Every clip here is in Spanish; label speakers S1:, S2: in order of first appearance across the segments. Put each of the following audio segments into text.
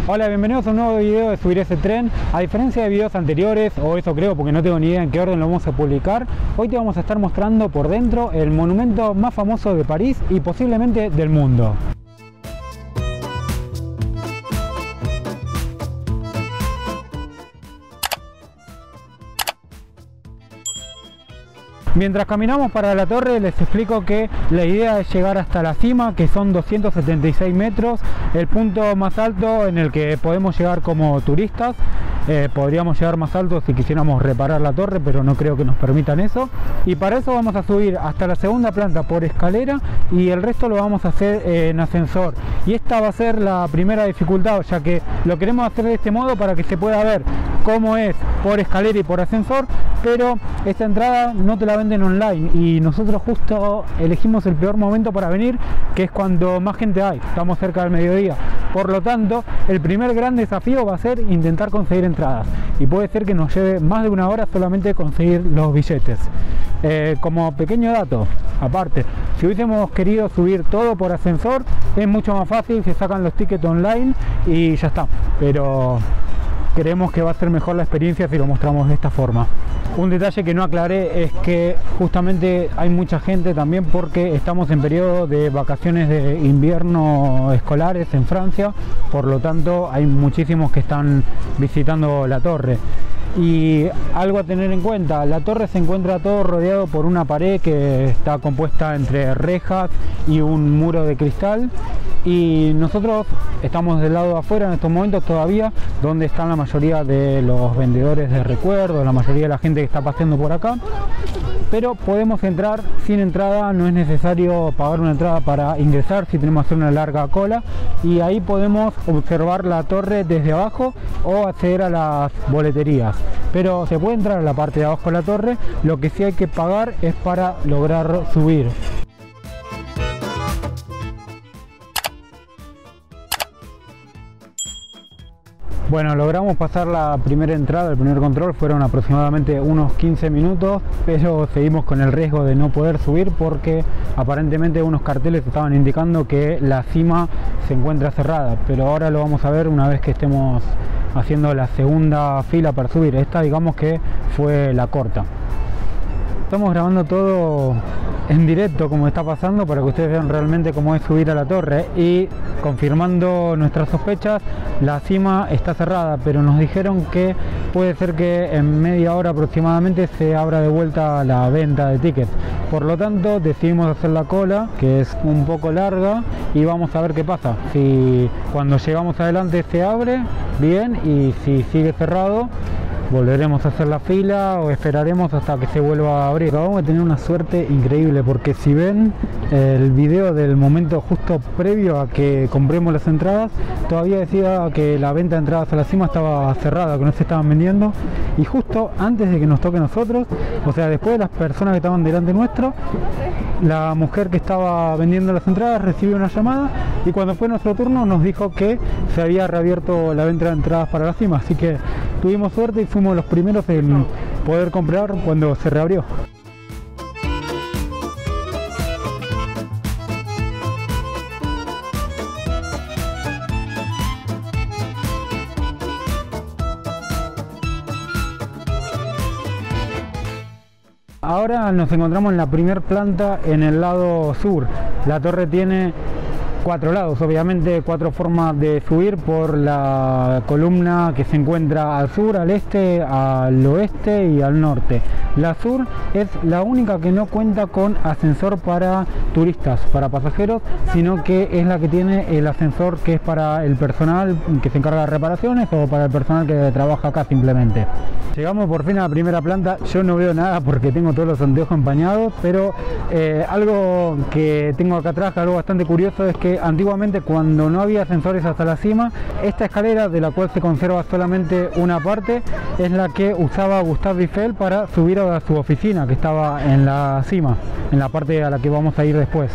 S1: Hola, bienvenidos a un nuevo video de Subir ese tren. A diferencia de videos anteriores, o eso creo porque no tengo ni idea en qué orden lo vamos a publicar, hoy te vamos a estar mostrando por dentro el monumento más famoso de París y posiblemente del mundo. Mientras caminamos para la torre les explico que la idea es llegar hasta la cima, que son 276 metros, el punto más alto en el que podemos llegar como turistas. Podríamos llegar más alto si quisiéramos reparar la torre, pero no creo que nos permitan eso. Y para eso vamos a subir hasta la segunda planta por escalera y el resto lo vamos a hacer en ascensor. Y esta va a ser la primera dificultad, ya que lo queremos hacer de este modo para que se pueda ver cómo es por escalera y por ascensor, pero esta entrada no te la venden online y nosotros justo elegimos el peor momento para venir, que es cuando más gente hay, estamos cerca del mediodía. Por lo tanto, el primer gran desafío va a ser intentar conseguir entradas y puede ser que nos lleve más de una hora solamente conseguir los billetes. Como pequeño dato, aparte, si hubiésemos querido subir todo por ascensor, es mucho más fácil, se sacan los tickets online y ya está, pero creemos que va a ser mejor la experiencia si lo mostramos de esta forma. Un detalle que no aclaré es que justamente hay mucha gente también porque estamos en periodo de vacaciones de invierno escolares en Francia, por lo tanto hay muchísimos que están visitando la torre. Y algo a tener en cuenta, la torre se encuentra todo rodeado por una pared que está compuesta entre rejas y un muro de cristal, y nosotros estamos del lado de afuera en estos momentos todavía, donde están la mayoría de los vendedores de recuerdos, la mayoría de la gente que está paseando por acá, pero podemos entrar sin entrada, no es necesario pagar una entrada para ingresar si tenemos que hacer una larga cola, y ahí podemos observar la torre desde abajo o acceder a las boleterías. Pero se puede entrar a la parte de abajo de la torre, lo que sí hay que pagar es para lograr subir. Bueno, logramos pasar la primera entrada, el primer control, fueron aproximadamente unos 15 minutos, pero seguimos con el riesgo de no poder subir porque aparentemente unos carteles estaban indicando que la cima se encuentra cerrada, pero ahora lo vamos a ver una vez que estemos haciendo la segunda fila para subir. Esta digamos que fue la corta. Estamos grabando todo en directo como está pasando para que ustedes vean realmente cómo es subir a la torre, y confirmando nuestras sospechas, la cima está cerrada, pero nos dijeron que puede ser que en media hora aproximadamente se abra de vuelta la venta de tickets. Por lo tanto decidimos hacer la cola, que es un poco larga, y vamos a ver qué pasa. Si cuando llegamos adelante se abre, bien, y si sigue cerrado, volveremos a hacer la fila o esperaremos hasta que se vuelva a abrir. Vamos a tener una suerte increíble porque si ven el video del momento justo previo a que compremos las entradas, todavía decía que la venta de entradas a la cima estaba cerrada, que no se estaban vendiendo, y justo antes de que nos toque a nosotros, o sea después de las personas que estaban delante nuestro, la mujer que estaba vendiendo las entradas recibió una llamada y cuando fue nuestro turno nos dijo que se había reabierto la venta de entradas para la cima, así que tuvimos suerte y fuimos los primeros en poder comprar cuando se reabrió. Ahora nos encontramos en la primera planta en el lado sur. La torre tiene 4 lados, obviamente 4 formas de subir por la columna que se encuentra al sur, al este, al oeste y al norte. La sur es la única que no cuenta con ascensor para turistas, para pasajeros, sino que es la que tiene el ascensor que es para el personal que se encarga de reparaciones o para el personal que trabaja acá simplemente. Llegamos por fin a la primera planta, yo no veo nada porque tengo todos los anteojos empañados, pero algo que tengo acá atrás, algo bastante curioso, es que antiguamente cuando no había ascensores hasta la cima, esta escalera, de la cual se conserva solamente una parte, es la que usaba Gustave Eiffel para subir a su oficina, que estaba en la cima, en la parte a la que vamos a ir después.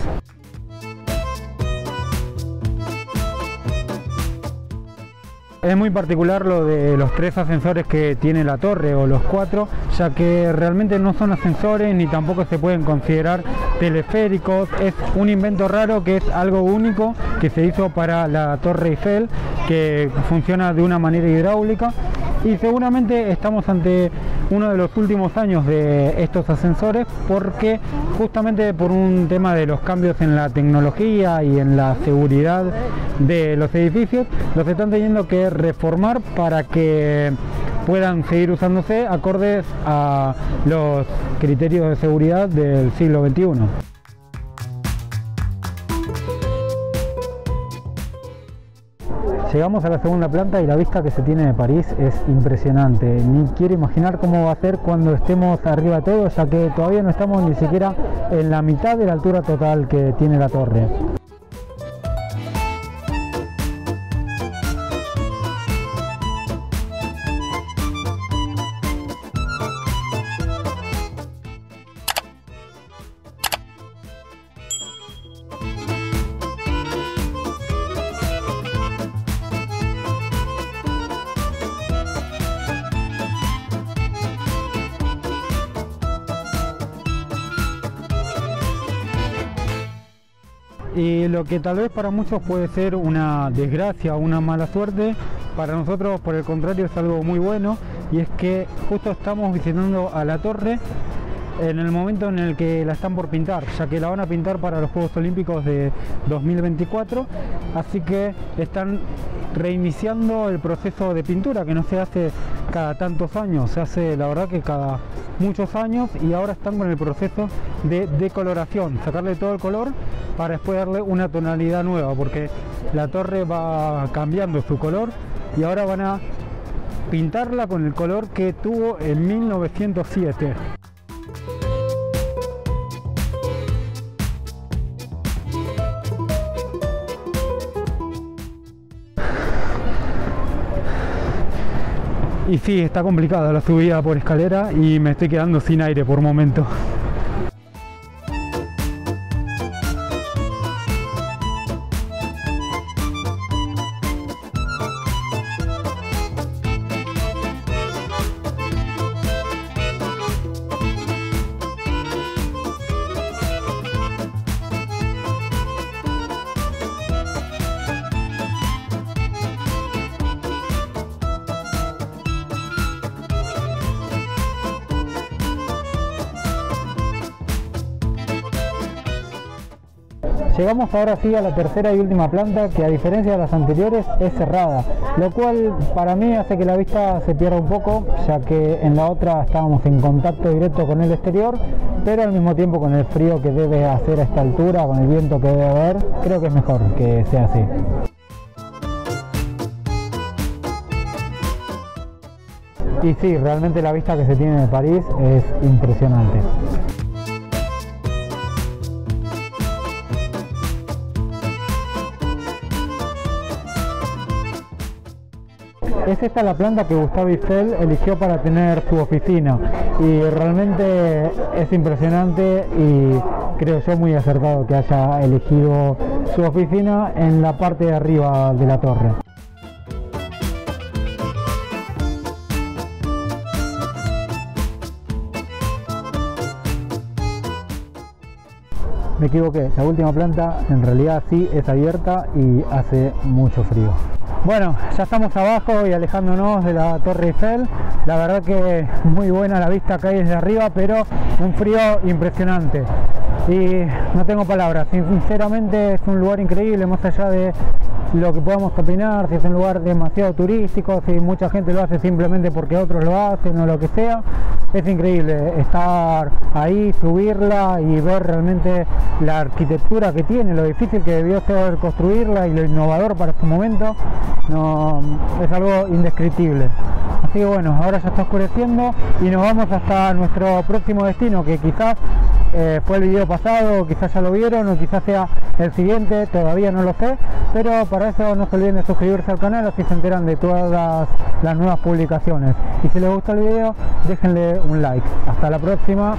S1: Es muy particular lo de los 3 ascensores que tiene la torre, o los 4, ya que realmente no son ascensores ni tampoco se pueden considerar teleféricos. Es un invento raro que es algo único que se hizo para la Torre Eiffel, que funciona de una manera hidráulica, y seguramente estamos ante uno de los últimos años de estos ascensores, porque justamente por un tema de los cambios en la tecnología y en la seguridad de los edificios, los están teniendo que reformar para que puedan seguir usándose acordes a los criterios de seguridad del siglo XXI. Llegamos a la segunda planta y la vista que se tiene de París es impresionante. Ni quiero imaginar cómo va a ser cuando estemos arriba de todo, ya que todavía no estamos ni siquiera en la mitad de la altura total que tiene la torre. Y lo que tal vez para muchos puede ser una desgracia o una mala suerte, para nosotros por el contrario es algo muy bueno, y es que justo estamos visitando a la torre en el momento en el que la están por pintar, ya que la van a pintar para los Juegos Olímpicos de 2024, así que están reiniciando el proceso de pintura, que no se hace cada tantos años, se hace la verdad que cada muchos años, y ahora están con el proceso de decoloración, sacarle todo el color para después darle una tonalidad nueva, porque la torre va cambiando su color y ahora van a pintarla con el color que tuvo en 1907. Y sí, está complicada la subida por escalera y me estoy quedando sin aire por momento. Llegamos ahora sí a la tercera y última planta, que a diferencia de las anteriores es cerrada, lo cual para mí hace que la vista se pierda un poco, ya que en la otra estábamos en contacto directo con el exterior, pero al mismo tiempo con el frío que debe hacer a esta altura, con el viento que debe haber, creo que es mejor que sea así. Y sí, realmente la vista que se tiene de París es impresionante. Es esta la planta que Gustave Eiffel eligió para tener su oficina, y realmente es impresionante y creo yo muy acertado que haya elegido su oficina en la parte de arriba de la torre. Me equivoqué, la última planta en realidad sí es abierta y hace mucho frío. Bueno, ya estamos abajo y alejándonos de la Torre Eiffel. La verdad que muy buena la vista acá desde arriba, pero un frío impresionante. Y no tengo palabras, sinceramente es un lugar increíble, más allá de lo que podamos opinar, si es un lugar demasiado turístico, si mucha gente lo hace simplemente porque otros lo hacen o lo que sea. Es increíble estar ahí, subirla y ver realmente la arquitectura que tiene, lo difícil que debió ser construirla y lo innovador para su momento. No, es algo indescriptible. Así que bueno, ahora ya está oscureciendo y nos vamos hasta nuestro próximo destino, que quizás fue el video pasado, quizás ya lo vieron o quizás sea el siguiente, todavía no lo sé, pero para eso no se olviden de suscribirse al canal, así se enteran de todas las nuevas publicaciones. Y si les gustó el video, déjenle un like. Hasta la próxima.